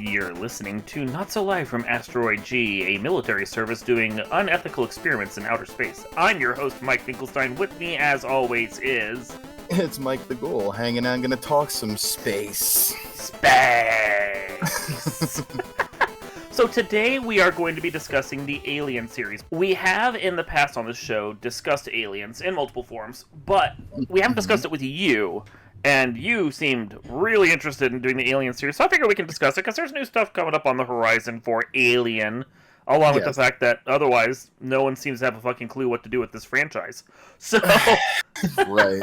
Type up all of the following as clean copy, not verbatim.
You're listening to Not So Live from Asteroid G, a military service doing unethical experiments in outer space. I'm your host, Mike Finkelstein. With me, as always, is... It's Mike the Ghoul, hanging out, gonna talk some space. Space! So today we are going to be discussing the Alien series. We have in the past on this show discussed aliens in multiple forms, but we haven't discussed it with you. And you seemed really interested in doing the Alien series, so I figure we can discuss it, because there's new stuff coming up on the horizon for Alien, along with the fact that otherwise no one seems to have a fucking clue what to do with this franchise. So... Right.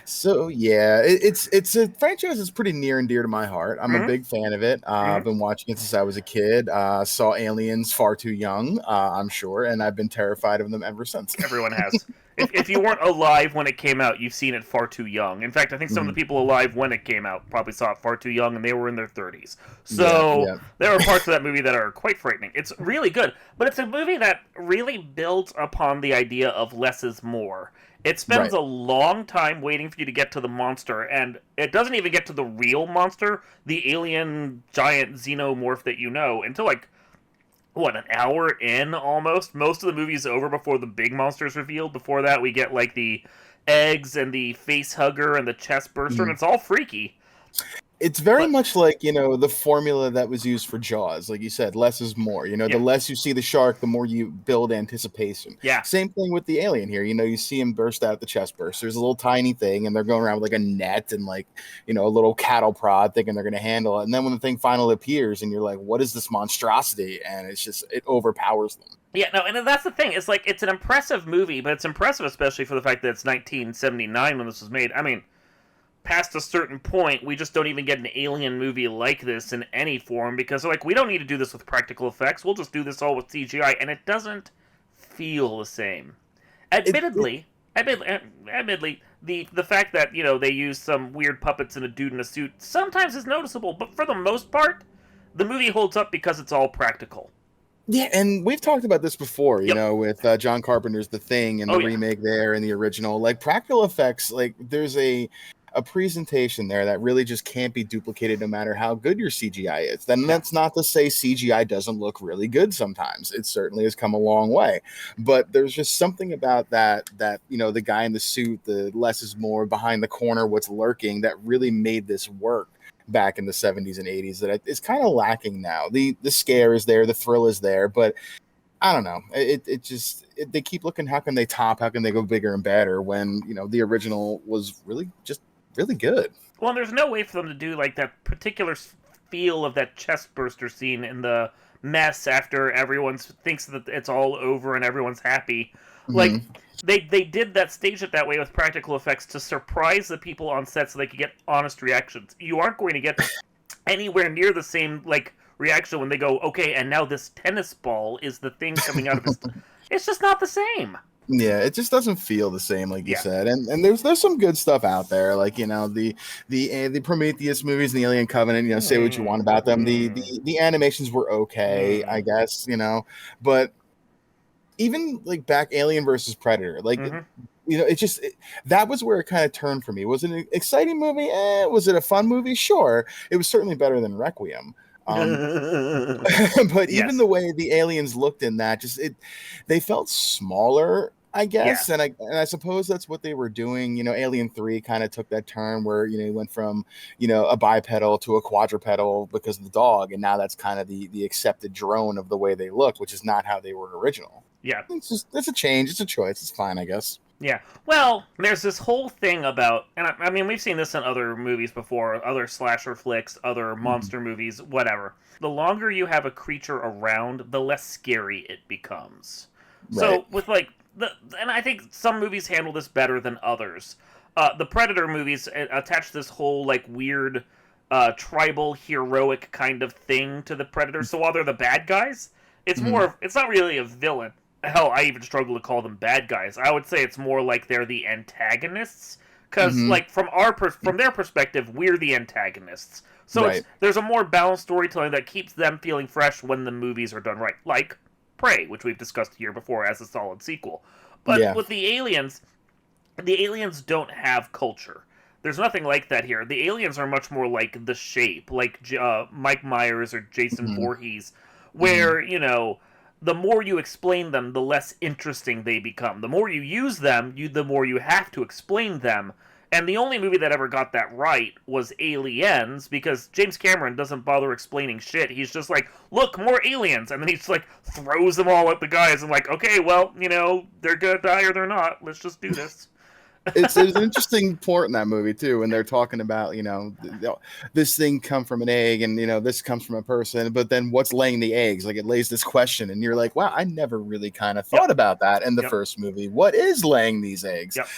So, yeah, it's a franchise that's pretty near and dear to my heart. I'm a big fan of it. I've been watching it since I was a kid. Saw Aliens far too young, I'm sure, and I've been terrified of them ever since. Everyone has. If you weren't alive when it came out, you've seen it far too young. In fact, I think some of the people alive when it came out probably saw it far too young, and they were in their 30s. So there are parts of that movie that are quite frightening. It's really good, but it's a movie that really builds upon the idea of less is more. It spends a long time waiting for you to get to the monster, and it doesn't even get to the real monster, the alien giant xenomorph that you know, until like... what, an hour in, almost? Most of the movie's over before the big monster's revealed. Before that, we get, like, the eggs and the face hugger and the chest burster, and it's all freaky. It's very much like, the formula that was used for Jaws. Like you said, less is more. The less you see the shark, the more you build anticipation. Yeah. Same thing with the alien here. You see him burst out the chest burst. There's a little tiny thing, and they're going around with, like, a net and, like, a little cattle prod thinking they're going to handle it. And then when the thing finally appears, and you're like, what is this monstrosity? And it's just, it overpowers them. Yeah, no, and that's the thing. It's like, it's an impressive movie, but it's impressive especially for the fact that it's 1979 when this was made. I mean... past a certain point, we just don't even get an alien movie like this in any form, because like, we don't need to do this with practical effects, we'll just do this all with CGI, and it doesn't feel the same. Admittedly, the fact that, they use some weird puppets and a dude in a suit sometimes is noticeable, but for the most part, the movie holds up because it's all practical. Yeah, and we've talked about this before, with John Carpenter's The Thing and the remake there and the original. Like, practical effects, like, there's a presentation there that really just can't be duplicated no matter how good your CGI is. Then that's not to say CGI doesn't look really good sometimes. It certainly has come a long way. But there's just something about that the guy in the suit, the less is more, behind the corner, what's lurking, that really made this work back in the 70s and 80s that is kind of lacking now. The scare is there, the thrill is there, but I don't know. They keep looking, how can they go bigger and better when, the original was really good. Well, there's no way for them to do like that particular feel of that chest burster scene in the mess after everyone thinks that it's all over and everyone's happy. Like, they did that, stage it that way with practical effects to surprise the people on set so they could get honest reactions. You aren't going to get anywhere near the same, like, reaction when they go, okay, and now this tennis ball is the thing coming out of his... It's just not the same. Yeah, it just doesn't feel the same, like you said. And there's some good stuff out there, like, the Prometheus movies and the Alien Covenant, say what you want about them. The animations were okay, I guess, but even like back Alien versus Predator, like that was where it kind of turned for me. Was it an exciting movie? Was it a fun movie? Sure. It was certainly better than Requiem. But even the way the aliens looked in that, they felt smaller, I guess. And I suppose that's what they were doing. Alien 3 kind of took that turn where, he went from, a bipedal to a quadrupedal because of the dog. And now that's kind of the accepted drone of the way they look, which is not how they were original. Yeah. It's a change. It's a choice. It's fine, I guess. Yeah. Well, there's this whole thing about, and I mean, we've seen this in other movies before, other slasher flicks, other monster movies, whatever. The longer you have a creature around, the less scary it becomes. Right. So with like, and I think some movies handle this better than others. The Predator movies attach this whole like weird tribal heroic kind of thing to the Predator. So while they're the bad guys, it's it's not really a villain. Hell, I even struggle to call them bad guys. I would say it's more like they're the antagonists. Because, like, from their perspective, we're the antagonists. So there's a more balanced storytelling that keeps them feeling fresh when the movies are done right. Like Prey, which we've discussed here before as a solid sequel. But with the aliens don't have culture. There's nothing like that here. The aliens are much more like The Shape, like Mike Myers or Jason Mm-hmm. Voorhees, Mm-hmm. where, the more you explain them, the less interesting they become. The more you use them, the more you have to explain them. And the only movie that ever got that right was Aliens, because James Cameron doesn't bother explaining shit. He's just like, look, more aliens. And then he just like throws them all at the guys and like, okay, well, they're gonna die or they're not. Let's just do this. It's an interesting point in that movie too, when they're talking about this thing come from an egg, and this comes from a person, but then what's laying the eggs? Like, it lays this question, and you're like, wow, I never really kind of thought Yep. about that in the Yep. first movie. What is laying these eggs? Yep.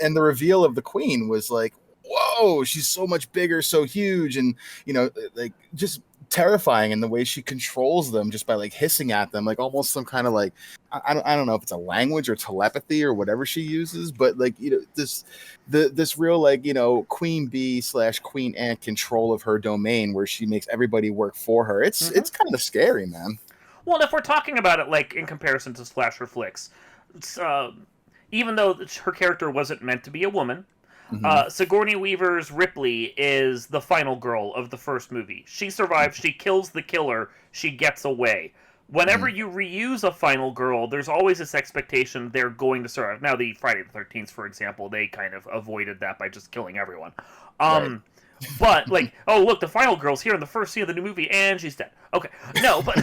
And the reveal of the queen was like, whoa, she's so much bigger, so huge, and like just terrifying in the way she controls them just by like hissing at them, like almost some kind of like I don't know if it's a language or telepathy or whatever she uses, but like this real like queen bee / queen ant control of her domain where she makes everybody work for her. It's kind of scary, man. Well, if we're talking about it like in comparison to slasher flicks, even though her character wasn't meant to be a woman, Sigourney Weaver's Ripley is the final girl of the first movie. She survives, she kills the killer, she gets away. Whenever you reuse a final girl, there's always this expectation they're going to survive. Now, the Friday the 13th, for example, they kind of avoided that by just killing everyone. Right. But, like, oh, look, the final girl's here in the first scene of the new movie, and she's dead. Okay. No, but...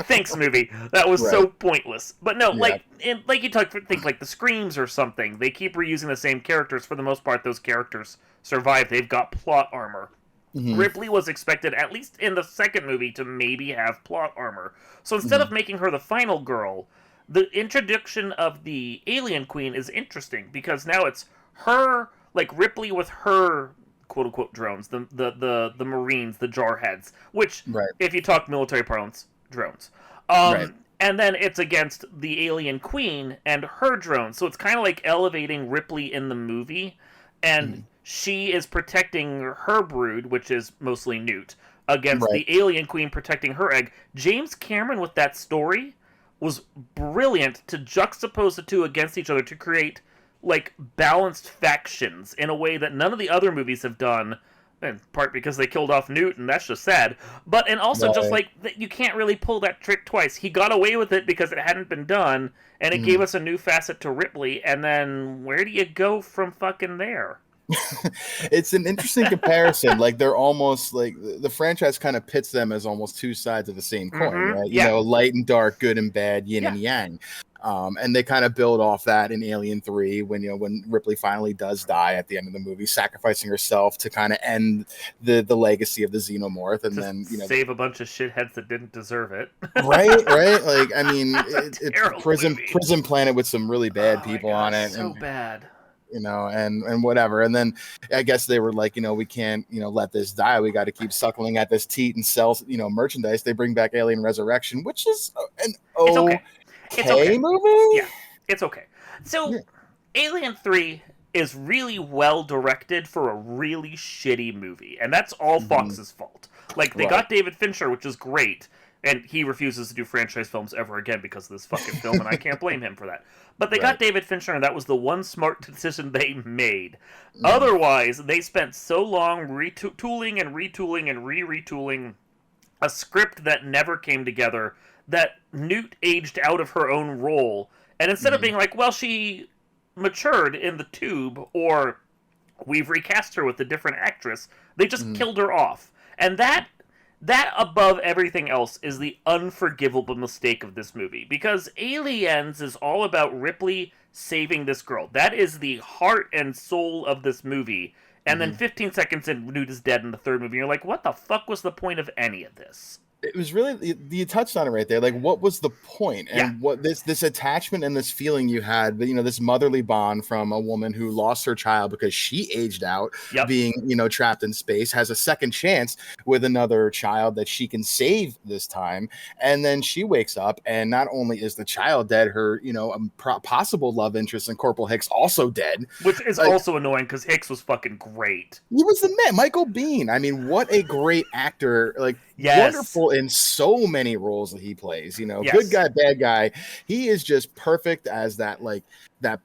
Thanks, movie. That was so pointless. But no, like you think like the Screams or something. They keep reusing the same characters. For the most part, those characters survive. They've got plot armor. Ripley was expected, at least in the second movie, to maybe have plot armor. So instead of making her the final girl, the introduction of the alien queen is interesting, because now it's her, like Ripley with her quote unquote drones, the Marines, the Jarheads, which, if you talk military parlance, drones. And then it's against the alien queen and her drones. So it's kind of like elevating Ripley in the movie, and she is protecting her brood, which is mostly Newt, against the alien queen protecting her egg. James Cameron, with that story, was brilliant to juxtapose the two against each other to create like balanced factions in a way that none of the other movies have done, in part because they killed off Newt, and that's just sad. But and also just like you can't really pull that trick twice. He got away with it because it hadn't been done, and it gave us a new facet to Ripley. And then where do you go from fucking there? It's an interesting comparison. Like, they're almost like the franchise kind of pits them as almost two sides of the same coin, right? Light and dark, good and bad, yin and yang. And they kind of build off that in Alien 3 when Ripley finally does die at the end of the movie, sacrificing herself to kind of end the legacy of the xenomorph, and then save a bunch of shitheads that didn't deserve it. right. Like, I mean, it's prison planet with some really bad people on it. So bad. And whatever. And then I guess they were like, we can't, let this die. We got to keep suckling at this teat and sell, merchandise. They bring back Alien Resurrection, which is an okay movie. Yeah, it's okay. So Alien 3 is really well directed for a really shitty movie. And that's all Fox's fault. Like, they got David Fincher, which is great. And he refuses to do franchise films ever again because of this fucking film, and I can't blame him for that. But they got David Fincher, and that was the one smart decision they made. Otherwise, they spent so long retooling and retooling and retooling a script that never came together, that Newt aged out of her own role. And instead of being like, well, she matured in the tube, or we've recast her with a different actress, they just killed her off. And that above everything else is the unforgivable mistake of this movie, because Aliens is all about Ripley saving this girl. That is the heart and soul of this movie. And then 15 seconds in, Newt is dead in the third movie. You're like, what the fuck was the point of any of this? It was really, you touched on it right there. Like, what was the point? And what this attachment and this feeling you had, this motherly bond from a woman who lost her child because she aged out, being, trapped in space, has a second chance with another child that she can save this time. And then she wakes up, and not only is the child dead, her, possible love interest in Corporal Hicks also dead. Which is also annoying, because Hicks was fucking great. He was the man, Michael Biehn. I mean, what a great actor. Like, Yes. wonderful in so many roles that he plays. Good Yes. guy, bad guy. He is just perfect as that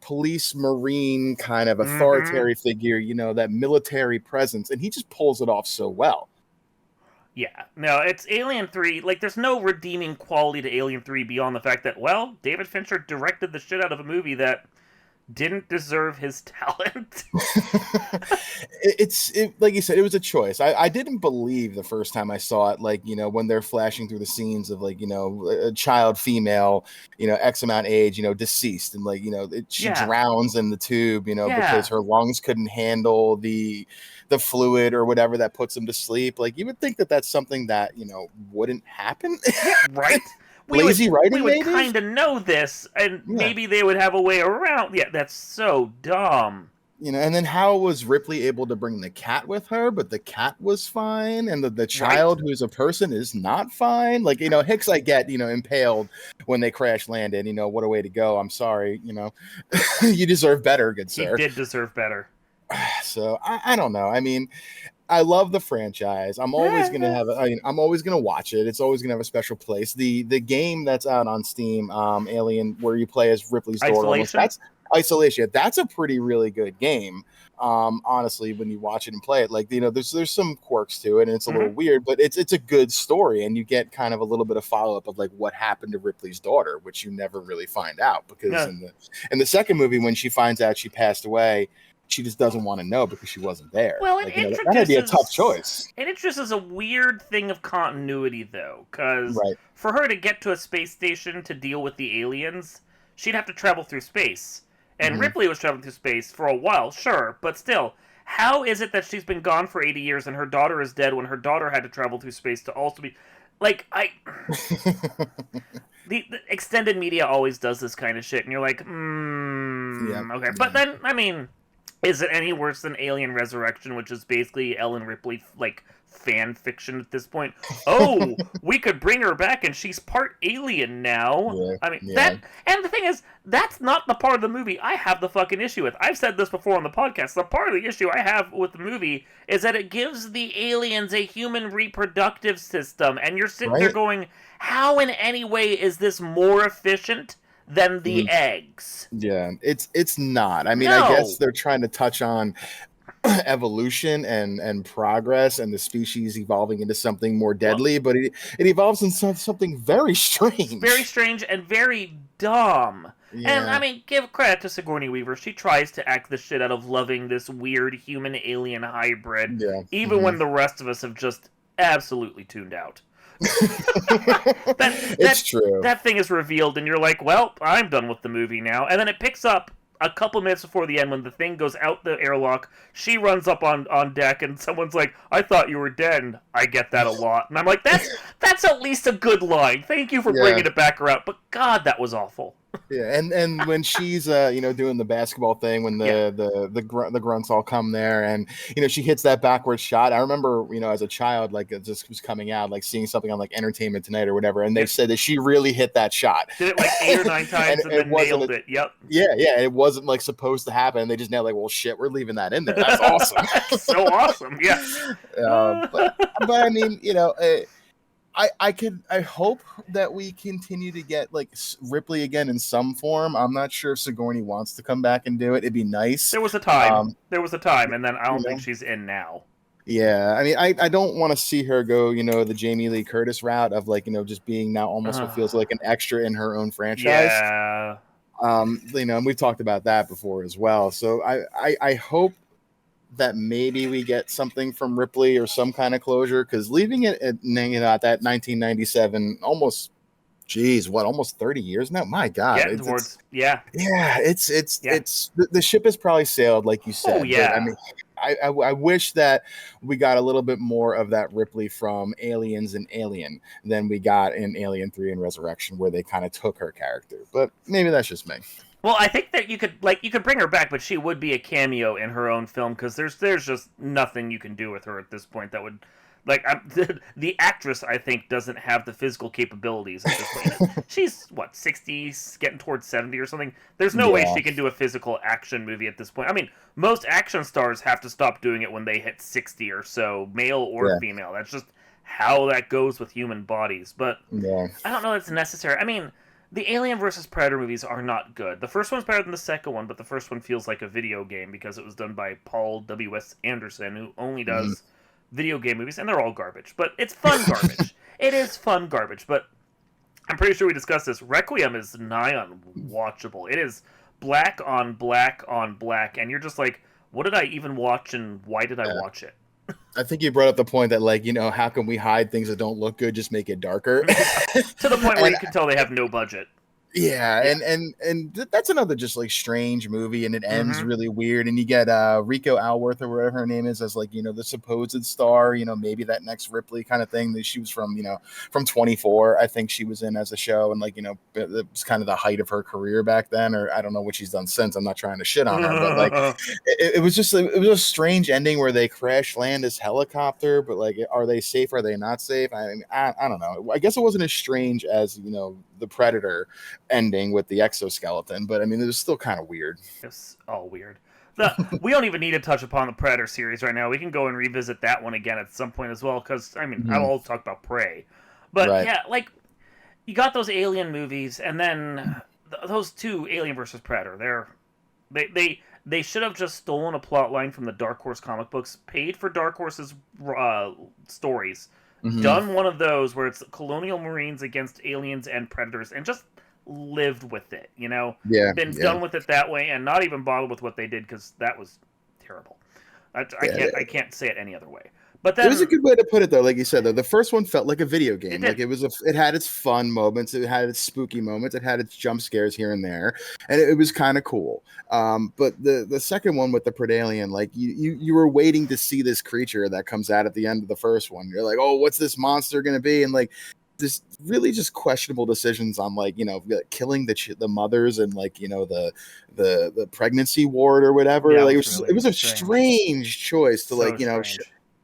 police marine kind of Mm-hmm. authoritarian figure. That military presence, and he just pulls it off so well. Yeah. No, it's Alien 3. Like, there's no redeeming quality to Alien 3 beyond the fact that, well, David Fincher directed the shit out of a movie that didn't deserve his talent. It's like you said, it was a choice. I didn't believe the first time I saw it, like, when they're flashing through the scenes of, like, a child female, X amount age, deceased, and, like, she Yeah. drowns in the tube, Yeah. because her lungs couldn't handle the fluid or whatever that puts them to sleep. Like, you would think that that's something that wouldn't happen. Yeah, right? Lazy We writing, would maybe. kind of know this, and Yeah. maybe they would have a way around. Yeah, that's so dumb. And then how was Ripley able to bring the cat with her, but the cat was fine, and the Right? child who's a person is not fine? Like, Hicks, I get, impaled when they crash landed. What a way to go. I'm sorry, you deserve better, good He sir. did deserve better. So I don't know. I mean, I love the franchise. I'm always gonna have. I'm always gonna watch it. It's always gonna have a special place. The game that's out on Steam, Alien, where you play as Ripley's daughter, Isolation? that's Isolation. That's a pretty really good game. Honestly, when you watch it and play it, like, there's some quirks to it, and it's a little weird, but it's a good story, and you get kind of a little bit of follow up of, like, what happened to Ripley's daughter, which you never really find out, because Yeah. in the second movie, when she finds out she passed away, she just doesn't want to know because she wasn't there. Well, Like, that'd be a tough choice. It introduces a weird thing of continuity, though, because Right. for her to get to a space station to deal with the aliens, she'd have to travel through space. And Ripley was traveling through space for a while, sure, but still, how is it that she's been gone for 80 years and her daughter is dead when her daughter had to travel through space to also be... Like, the extended media always does this kind of shit, and you're like, okay. But then, I mean, is it any worse than Alien Resurrection, which is basically Ellen Ripley, like, fan fiction at this point? Oh, we could bring her back and she's part alien now. Yeah, I mean, yeah. and the thing is, that's not the part of the movie I have the fucking issue with. I've said this before on the podcast. The part of the issue I have with the movie is that it gives the aliens a human reproductive system, and you're sitting there going, how in any way is this more efficient than the eggs? Yeah, it's not. I mean, No. I guess they're trying to touch on evolution and progress and the species evolving into something more deadly, but it evolves into something very strange. Very strange and very dumb. Yeah. And, I mean, give credit to Sigourney Weaver. She tries to act the shit out of loving this weird human-alien hybrid, even when the rest of us have just absolutely tuned out. It's true. That thing is revealed, and you're like, well, I'm done with the movie now. And then it picks up a couple minutes before the end when the thing goes out the airlock. She runs up on deck, and someone's like, I thought you were dead. And I get that a lot. And I'm like, that's at least a good line. Thank you for bringing it back around. But God, that was awful. Yeah, and when she's doing the basketball thing, when the grunts all come there, and she hits that backward shot. I remember, as a child, like, it just was coming out, like, seeing something on, like, Entertainment Tonight or whatever, and they said that she really hit that shot. Did it like 8 or 9 times and then nailed it. Yep. Yeah, it wasn't, like, supposed to happen. They just nailed, like, well, shit, we're leaving that in there. That's awesome. That's so awesome. Yeah. But I mean, I hope that we continue to get, like, Ripley again in some form. I'm not sure if Sigourney wants to come back and do it. It'd be nice. There was a time. And then I don't think she's in now. Yeah, I mean, I don't want to see her go, the Jamie Lee Curtis route of, like, just being now almost what feels like an extra in her own franchise. Yeah. And we've talked about that before as well. So I hope that maybe we get something from Ripley or some kind of closure, because leaving it at that 1997, almost 30 years now. My God, it's the ship has probably sailed, like you said. Oh yeah. But, I mean, I wish that we got a little bit more of that Ripley from Aliens and Alien than we got in Alien 3 and Resurrection, where they kind of took her character. But maybe that's just me. Well, I think that you could bring her back, but she would be a cameo in her own film, because there's just nothing you can do with her at this point that would, like, the actress, I think, doesn't have the physical capabilities at this point. She's 60, getting towards 70 or something. There's no way she can do a physical action movie at this point. I mean, most action stars have to stop doing it when they hit 60 or so, male or female. That's just how that goes with human bodies. But Yeah. I don't know if it's necessary. I mean, the Alien versus Predator movies are not good. The first one's better than the second one, but the first one feels like a video game because it was done by Paul W.S. Anderson, who only Mhm. does video game movies, and they're all garbage. But it's fun garbage. It is fun garbage, but I'm pretty sure we discussed this. Requiem is nigh unwatchable. It is black on black on black, and you're just like, what did I even watch, and why did I Yeah. watch it? I think you brought up the point that, like, how can we hide things that don't look good, just make it darker? To the point where And you can tell they have no budget. yeah, Yeah. and that's another just like strange movie, and it ends Mm-hmm. really weird. And you get Rico Alworth or whatever her name is as like the supposed star, maybe that next Ripley kind of thing that she was from, from 24. I think she was in as a show, and like it was kind of the height of her career back then, or I don't know what she's done since. I'm not trying to shit on her, but like it was just it was a strange ending where they crash land this helicopter, but like are they safe? Are they not safe? I mean, I don't know. I guess it wasn't as strange as the Predator ending with the exoskeleton, but I mean, it was still kind of weird. It's all weird. We don't even need to touch upon the Predator series right now. We can go and revisit that one again at some point as well, because, I mean, I've Mhm. all talked about Prey. But, Right. yeah, like, you got those Alien movies, and then those two, Alien versus Predator, they should have just stolen a plot line from the Dark Horse comic books, paid for Dark Horse's stories, Hmm. done one of those where it's colonial marines against aliens and predators, and just lived with it. Yeah. Been Yeah. done with it that way, and not even bothered with what they did because that was terrible. Yeah. I can't say it any other way. But It was a then good way to put it, though. Like you said, though, the first one felt like a video it game. did. Like it had its fun moments, it had its spooky moments, it had its jump scares here and there, and it was kind of cool. But the second one with the Predalien, like you were waiting to see this creature that comes out at the end of the first one. You're like, oh, what's this monster gonna be? And like this really just questionable decisions on like killing the mothers and like the pregnancy ward or whatever. Yeah, it Like was it really was a strange. strange choice to So like strange.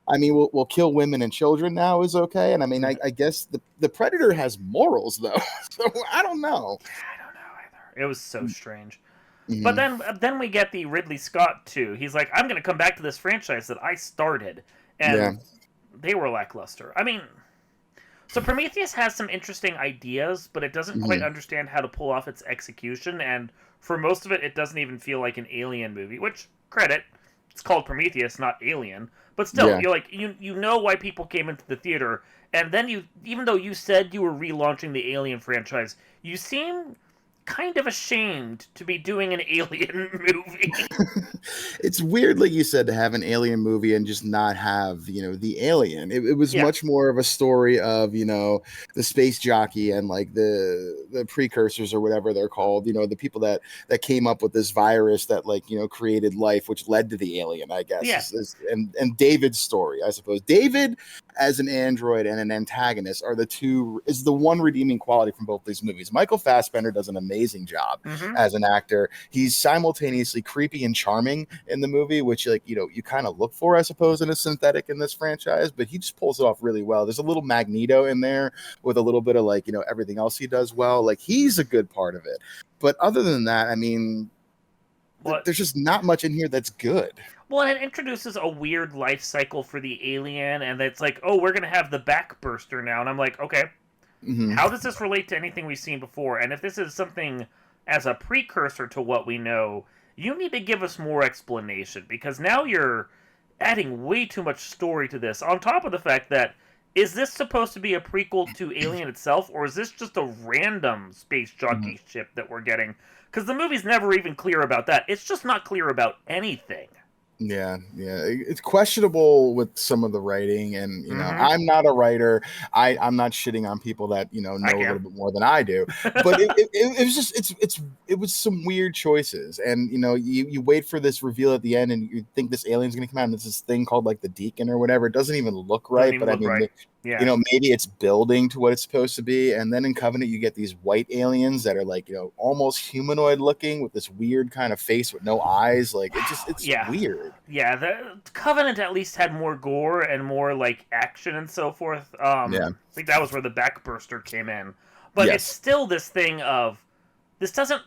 I mean, we'll kill women and children now is okay. And I mean, I guess the Predator has morals, though. So I don't know. I don't know either. It was so strange. But Mm-hmm. then we get the Ridley Scott too. He's like, I'm going to come back to this franchise that I started, Yeah. and they were lackluster. I mean, so Prometheus has some interesting ideas, but it doesn't quite Mm-hmm. understand how to pull off its execution, and for most of it, it doesn't even feel like an Alien movie. Which credit, it's called Prometheus, not Alien. But still, Yeah. you're like you know why people came into the theater, and then even though you said you were relaunching the Alien franchise, you seem kind of ashamed to be doing an Alien movie. It's weird, like you said, to have an alien movie and just not have, the alien. It was Yeah, much more of a story of, the space jockey and like the precursors or whatever they're called, the people that came up with this virus that like, created life, which led to the alien, I guess. yeah. And David's story, I suppose. David as an android and an antagonist is the one redeeming quality from both these movies. Michael Fassbender does an amazing job Mm-hmm. as an actor. He's simultaneously creepy and charming in the movie, which like you kind of look for, I suppose, in a synthetic in this franchise. But he just pulls it off really well. There's a little Magneto in there with a little bit of like everything else he does well. Like he's a good part of it. But other than that, I mean, What? there's just not much in here that's good. Well, it introduces a weird life cycle for the alien, and it's like, oh, we're gonna have the backburster now, and I'm like, okay, Hmm. how does this relate to anything we've seen before? And if this is something as a precursor to what we know, you need to give us more explanation because now you're adding way too much story to this. On top of the fact that is this supposed to be a prequel to Alien itself, or is this just a random space jockey ship that we're getting? Because the movie's never even clear about that. It's just not clear about anything. Yeah, yeah, it's questionable with some of the writing, and Mm-hmm. I'm not a writer. I'm not shitting on people that I know a little can. bit more than I do, but it was just it was some weird choices, and you wait for this reveal at the end, and you think this alien's gonna come out, and it's this thing called like the Deacon or whatever. It doesn't even look Doesn't right, even but I look mean, right. Yeah. maybe it's building to what it's supposed to be, and then in Covenant you get these white aliens that are like almost humanoid looking with this weird kind of face with no eyes. Like it's Yeah. weird. Yeah, the Covenant at least had more gore and more like action and so forth. Yeah. I think that was where the backburster came in. But it's Yes. still this thing of this doesn't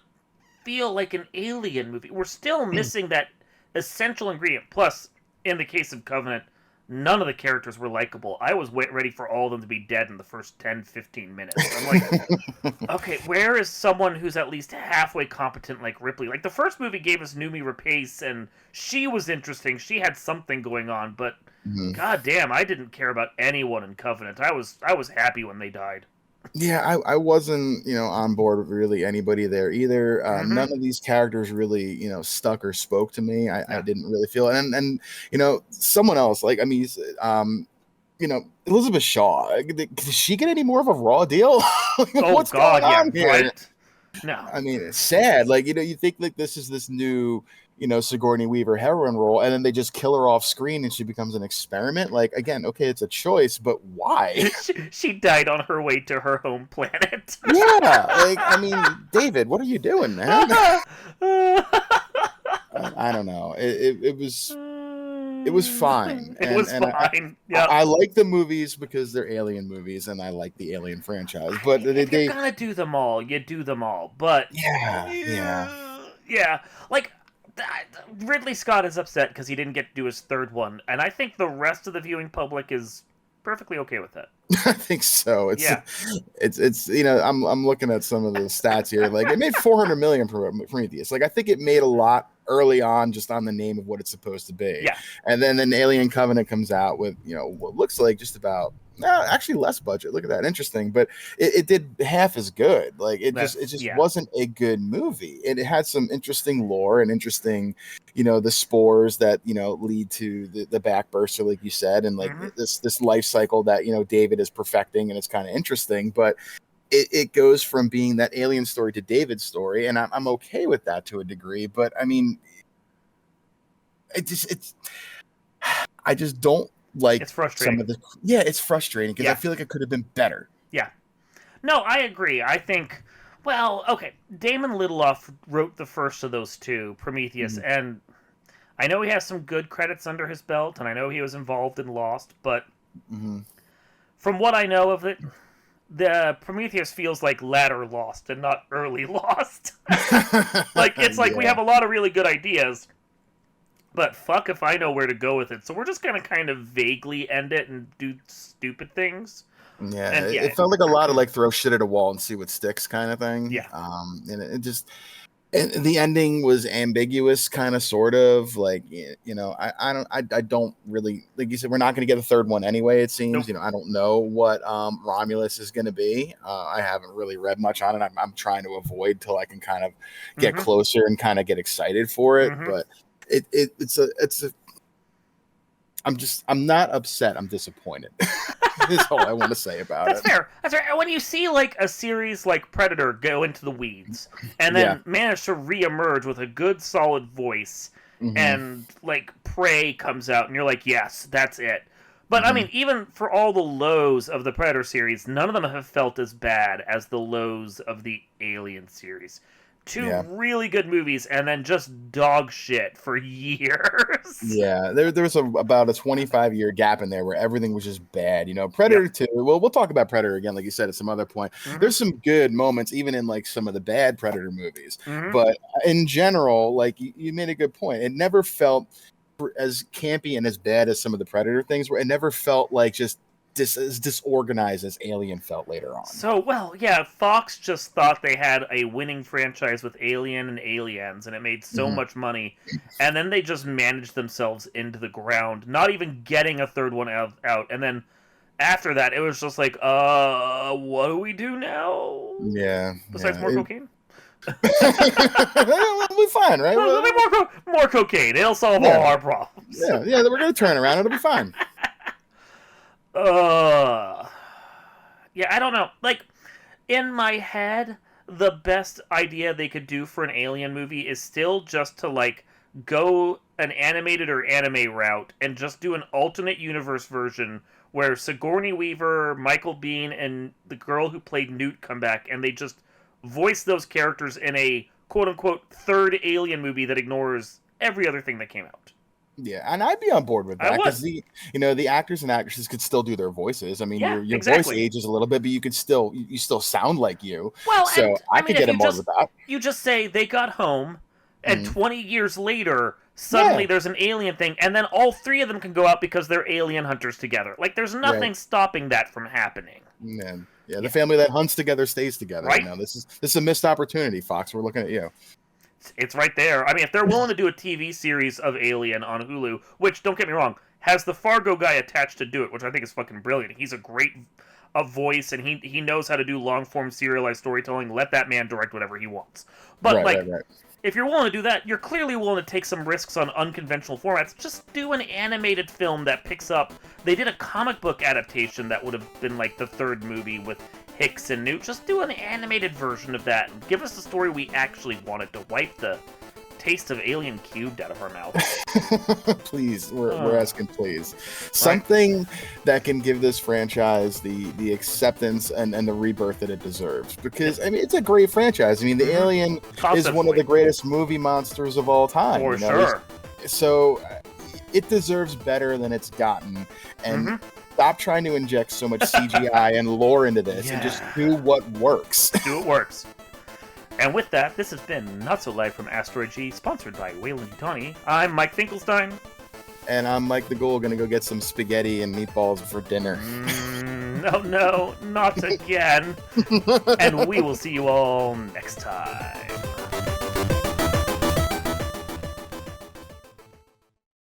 feel like an alien movie. We're still missing that essential ingredient. Plus, in the case of Covenant, none of the characters were likable. I was ready for all of them to be dead in the first 10, 15 minutes. I'm like, okay, where is someone who's at least halfway competent like Ripley? Like, the first movie gave us Noomi Rapace, and she was interesting. She had something going on, but god damn, I didn't care about anyone in Covenant. I was happy when they died. Yeah, I wasn't, on board with really anybody there either. None of these characters really, stuck or spoke to me. I didn't really feel it. And someone else, like, I mean, Elizabeth Shaw, did she get any more of a raw deal? Like, what's going on here? Right? No. I mean, it's sad. Like, you think like this is this new, Sigourney Weaver heroine role, and then they just kill her off screen and she becomes an experiment. Like, again, okay, it's a choice, but why? She died on her way to her home planet. Yeah, like, I mean, David, what are you doing, man? I don't know. It was fine. It was fine. I like the movies because they're Alien movies, and I like the Alien franchise. But if you're gonna do them all, you do them all. But yeah. Like, Ridley Scott is upset because he didn't get to do his third one, and I think the rest of the viewing public is perfectly okay with that. I think so. It's I'm looking at some of the stats here. Like, it made 400 million for Prometheus. Like, I think it made a lot early on just on the name of what it's supposed to be. Yeah. And then Alien Covenant comes out with, what looks like just about actually less budget. Look at that. Interesting. But it did half as good. Like, it just wasn't a good movie. It had some interesting lore and interesting, the spores that, lead to the backburster, like you said, and like this life cycle that, David is perfecting, and it's kind of interesting. But it goes from being that alien story to David's story, and I'm okay with that to a degree. But I mean, I just don't like it's frustrating. It's frustrating because I feel like it could have been better. Yeah. No, I agree. I think, well, okay, Damon Lindelof wrote the first of those two, Prometheus, and I know he has some good credits under his belt, and I know he was involved in Lost, but from what I know of it, the Prometheus feels like latter Lost and not early Lost. Like, it's like we have a lot of really good ideas, but fuck if I know where to go with it. So we're just gonna kind of vaguely end it and do stupid things. Yeah, and it felt like a lot of like throw shit at a wall and see what sticks kind of thing. Yeah. And it just, and the ending was ambiguous, kind of, sort of like, I don't really, like you said, we're not going to get a third one anyway. It seems, I don't know what Romulus is going to be. I haven't really read much on it. I'm trying to avoid till I can kind of get closer and kind of get excited for it. But it's a. I'm not upset. I'm disappointed. Is all I want to say about it. That's fair. When you see like a series like Predator go into the weeds and then manage to reemerge with a good solid voice, and like Prey comes out and you're like, yes, that's it. But I mean, even for all the lows of the Predator series, none of them have felt as bad as the lows of the Alien series. Two really good movies, and then just dog shit for years. Yeah, there was about a 25-year gap in there where everything was just bad. Predator 2, well, we'll talk about Predator again, like you said, at some other point. There's some good moments, even in like some of the bad Predator movies. But in general, like you made a good point. It never felt as campy and as bad as some of the Predator things, where it never felt like just as disorganized as Alien felt later on. So, well, yeah, Fox just thought they had a winning franchise with Alien and Aliens, and it made so much money, and then they just managed themselves into the ground, not even getting a third one out, and then after that, it was just like, what do we do now? Yeah. Besides more cocaine? We'll be fine, right? More cocaine. It'll solve all our problems. Yeah, we're going to turn around. It'll be fine. Yeah, I don't know. Like, in my head, the best idea they could do for an Alien movie is still just to, like, go an animated or anime route and just do an alternate universe version where Sigourney Weaver, Michael Biehn, and the girl who played Newt come back, and they just voice those characters in a quote-unquote third Alien movie that ignores every other thing that came out. Yeah, and I'd be on board with that because the actors and actresses could still do their voices. I mean, your voice ages a little bit, but you still sound like you. Well, so I could get on board with that. You just say they got home, And 20 years later, suddenly there's an alien thing, and then all three of them can go out because they're alien hunters together. Like, there's nothing stopping that from happening. Yeah, the family that hunts together stays together. Right? You know, this is a missed opportunity, Fox. We're looking at you. It's right there. I mean, if they're willing to do a TV series of Alien on Hulu, which, don't get me wrong, has the Fargo guy attached to do it, which I think is fucking brilliant. He's a great voice, and he knows how to do long-form serialized storytelling. Let that man direct whatever he wants. But, if you're willing to do that, you're clearly willing to take some risks on unconventional formats. Just do an animated film that picks up. They did a comic book adaptation that would have been like the third movie with Hicks and Newt. Just do an animated version of that. And give us the story we actually wanted to wipe the taste of Alien Cubed out of our mouth. Please, we're asking, please. Something that can give this franchise the acceptance and the rebirth that it deserves. Because, I mean, it's a great franchise. I mean, the Alien is one of the greatest movie monsters of all time. For sure. So, it deserves better than it's gotten. And stop trying to inject so much CGI and lore into this and just do what works. Do what works. And with that, this has been Not So Live from Asteroid G, sponsored by Wayland Yutani. I'm Mike Finkelstein. And I'm Mike the Ghoul, gonna go get some spaghetti and meatballs for dinner. No, not again. And we will see you all next time.